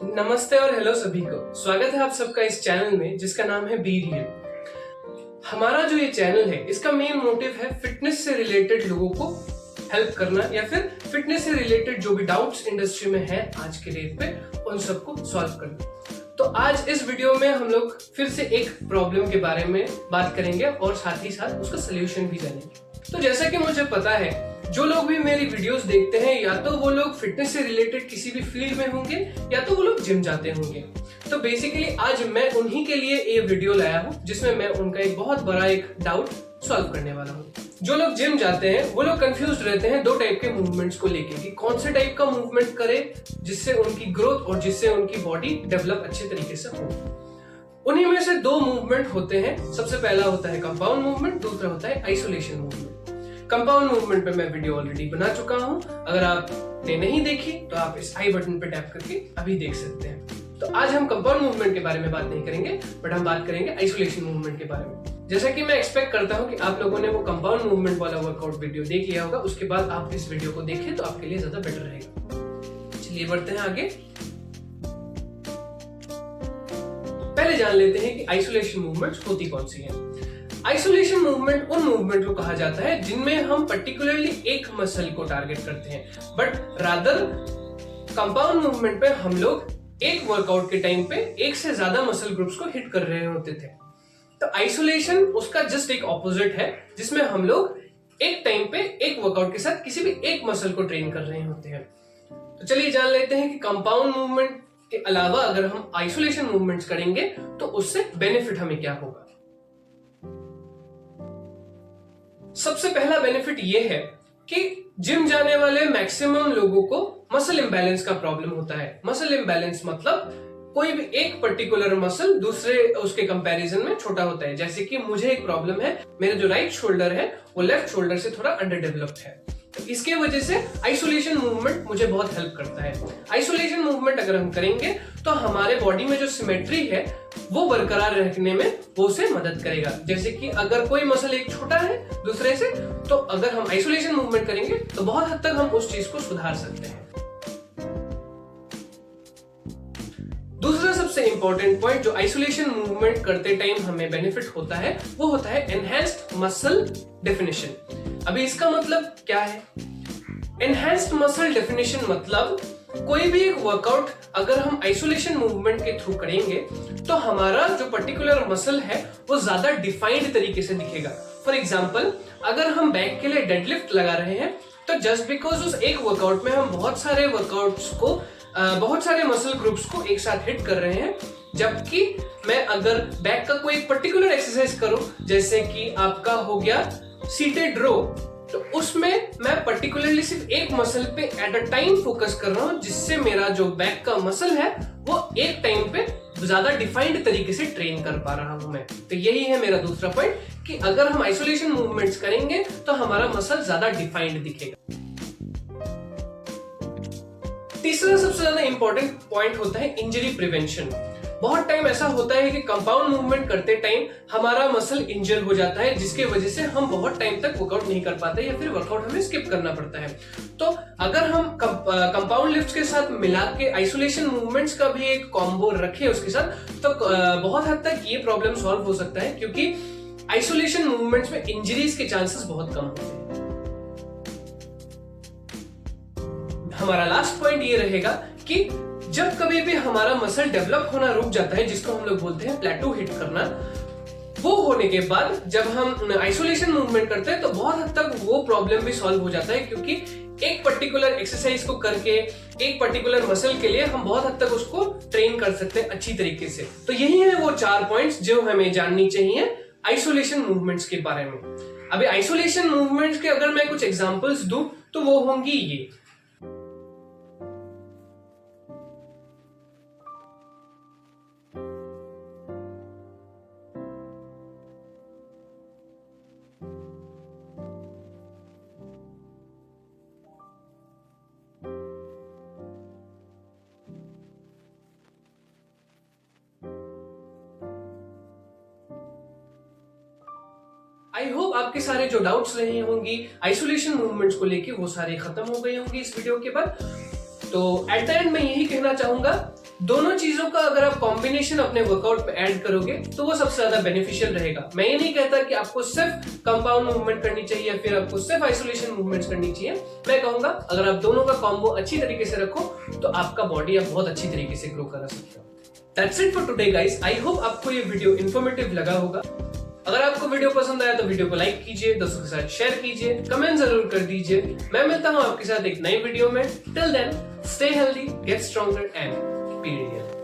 नमस्ते और हेलो सभी को। स्वागत है आप सबका इस चैनल में जिसका नाम है बी रियल। हमारा जो ये चैनल है इसका मेन मोटिव है फिटनेस से रिलेटेड लोगों को हेल्प करना या फिर फिटनेस से रिलेटेड जो भी डाउट्स इंडस्ट्री में है आज के डेट पे उन सबको सॉल्व करना। तो आज इस वीडियो में हम लोग फिर से एक प्रॉब्लम के बारे में बात करेंगे और साथ ही साथ उसका सोल्यूशन भी जानेंगे। तो जैसा कि मुझे पता है जो लोग भी मेरी वीडियोस देखते हैं या तो वो लोग फिटनेस से रिलेटेड किसी भी फील्ड में होंगे या तो वो लोग जिम जाते होंगे। तो बेसिकली आज मैं उन्हीं के लिए ये वीडियो लाया हूँ जिसमें मैं उनका एक बहुत बड़ा एक डाउट सॉल्व करने वाला हूँ। जो लोग जिम जाते हैं वो लोग कंफ्यूज रहते हैं दो टाइप के मूवमेंट्स को लेके कि कौन से टाइप का मूवमेंट करें जिससे उनकी ग्रोथ और जिससे उनकी बॉडी डेवलप अच्छे तरीके से हो। उन्हीं में से दो मूवमेंट होते हैं। सबसे पहला होता है कंपाउंड मूवमेंट, दूसरा होता है आइसोलेशन मूवमेंट। कंपाउंड मूवमेंट पे मैं वीडियो ऑलरेडी बना चुका हूं। अगर आपने नहीं देखी तो आप इस आई बटन पे टैप करके अभी देख सकते हैं। तो आज हम कंपाउंड मूवमेंट के बारे में बात नहीं करेंगे बट हम बात करेंगे आइसोलेशन मूवमेंट के बारे में। जैसा कि मैं एक्सपेक्ट करता हूं कि आप लोगों ने वो कंपाउंड मूवमेंट वाला वर्कआउट वीडियो देख लिया होगा, उसके बाद आप इस वीडियो को देखें तो आपके लिए ज्यादा बेटर रहेगा। चलिए बढ़ते हैं आगे। पहले जान लेते हैं कि आइसोलेशन मूवमेंट्स होती कौन सी है। आइसोलेशन मूवमेंट उन मूवमेंट को कहा जाता है जिनमें हम पर्टिकुलरली एक मसल को टारगेट करते हैं, बट रादर कंपाउंड मूवमेंट पे हम लोग एक वर्कआउट के टाइम पे एक से ज्यादा मसल ग्रुप्स को हिट कर रहे होते थे। तो आइसोलेशन उसका जस्ट एक ऑपोजिट है जिसमें हम लोग एक टाइम पे एक वर्कआउट के साथ किसी भी एक मसल को ट्रेन कर रहे होते हैं। तो चलिए जान लेते हैं कि कंपाउंड मूवमेंट के अलावा अगर हम आइसोलेशन मूवमेंट्स करेंगे तो उससे बेनिफिट हमें क्या होगा। सबसे पहला बेनिफिट यह है कि जिम जाने वाले मैक्सिमम लोगों को मसल इंबैलेंस का प्रॉब्लम होता है। मसल इंबैलेंस मतलब कोई भी एक पर्टिकुलर मसल दूसरे उसके कंपैरिजन में छोटा होता है। जैसे कि मुझे एक प्रॉब्लम है, मेरा जो राइट शोल्डर है वो लेफ्ट शोल्डर से थोड़ा अंडर डेवलप्ड है। तो इसके वजह से आइसोलेशन मूवमेंट मुझे बहुत हेल्प करता है। आइसोलेशन मूवमेंट अगर हम करेंगे तो हमारे बॉडी में जो सिमेट्री है वो बरकरार रखने में वो उसे मदद करेगा। जैसे कि अगर कोई मसल एक छोटा है दूसरे से, तो अगर हम आइसोलेशन मूवमेंट करेंगे तो बहुत हद तक हम उस चीज को सुधार सकते हैं। दूसरा सबसे इंपॉर्टेंट पॉइंट जो आइसोलेशन मूवमेंट करते टाइम हमें बेनिफिट होता है वो होता है एनहांस्ड मसल डेफिनेशन। अभी इसका मतलब क्या है? एनहांस्ड मसल डेफिनेशन मतलब कोई भी एक वर्कआउट अगर हम आइसोलेशन मूवमेंट के थ्रू करेंगे तो हमारा जो पर्टिकुलर मसल है वो ज्यादा डिफाइंड तरीके से दिखेगा। फॉर एग्जांपल अगर हम बैक के लिए डेडलिफ्ट लगा रहे हैं तो जस्ट बिकॉज उस एक वर्कआउट में हम बहुत सारे मसल ग्रुप्स को एक साथ हिट कर रहे हैं, जबकि मैं अगर बैक का कोई पर्टिकुलर एक्सरसाइज करूं जैसे कि आपका हो गया सीटेड रो, तो उसमें मैं पर्टिकुलरली सिर्फ एक मसल पे एट अ टाइम फोकस कर रहा हूं जिससे मेरा जो बैक का मसल है वो एक टाइम पे ज्यादा डिफाइंड तरीके से ट्रेन कर पा रहा हूं मैं। तो यही है मेरा दूसरा पॉइंट कि अगर हम आइसोलेशन मूवमेंट्स करेंगे तो हमारा मसल ज्यादा डिफाइंड दिखेगा। तीसरा सबसे ज्यादा इंपॉर्टेंट पॉइंट होता है इंजरी प्रिवेंशन। बहुत टाइम ऐसा होता है कि कंपाउंड मूवमेंट करते टाइम हमारा मसल इंजर हो जाता है जिसके वजह से हम बहुत टाइम तक वर्कआउट नहीं कर पाते या फिर वर्कआउट हमें स्किप करना पड़ता है। तो अगर हम कंपाउंड लिफ्ट्स के साथ मिला के आइसोलेशन मूवमेंट्स का भी एक कॉम्बो रखें उसके साथ तो बहुत हद तक ये प्रॉब्लम सॉल्व हो सकता है, क्योंकि आइसोलेशन मूवमेंट्स में इंजरीज के चांसेस बहुत कम होते हैं। हमारा लास्ट पॉइंट ये रहेगा कि जब कभी भी हमारा मसल डेवलप होना रुक जाता है, जिसको हम लोग बोलते हैं प्लेटो हिट करना, वो होने के बाद जब हम आइसोलेशन मूवमेंट करते हैं तो बहुत हद तक वो प्रॉब्लम भी सॉल्व हो जाता है, क्योंकि एक पर्टिकुलर एक्सरसाइज को करके एक पर्टिकुलर मसल के लिए हम बहुत हद तक उसको ट्रेन कर सकते हैं अच्छी तरीके से। तो यही है वो 4 पॉइंट्स जो हमें जाननी चाहिए आइसोलेशन मूवमेंट्स के बारे में। अभी आइसोलेशन मूवमेंट्स के अगर मैं कुछ एग्जांपल्स दूं तो वो होंगी ये। आई होप आपके सारे जो डाउट्स रहे होंगी आइसोलेशन मूवमेंट्स को लेके वो सारे खत्म हो गए होंगे इस वीडियो के बाद। तो एट द एंड मैं यही कहना चाहूंगा दोनों चीजों का अगर आप कॉम्बिनेशन अपने वर्कआउट में ऐड करोगे तो वो सबसे ज्यादा बेनिफिशियल रहेगा। मैं ये नहीं कहता कि आपको सिर्फ कंपाउंड मूवमेंट करनी चाहिए या फिर आपको सिर्फ आइसोलेशन मूवमेंट्स करनी चाहिए। मैं कहूंगा अगर आप दोनों का कॉम्बो अच्छी तरीके से रखो तो आपका बॉडी आप बहुत अच्छी तरीके से ग्रो करा सकते हो। That's it for today guys. I hope आपको ये वीडियो इन्फॉर्मेटिव लगा होगा। अगर आपको वीडियो पसंद आया तो वीडियो को लाइक कीजिए, दोस्तों के साथ शेयर कीजिए, कमेंट जरूर कर दीजिए। मैं मिलता हूँ आपके साथ एक नई वीडियो में। Till then, stay healthy, get stronger and be real.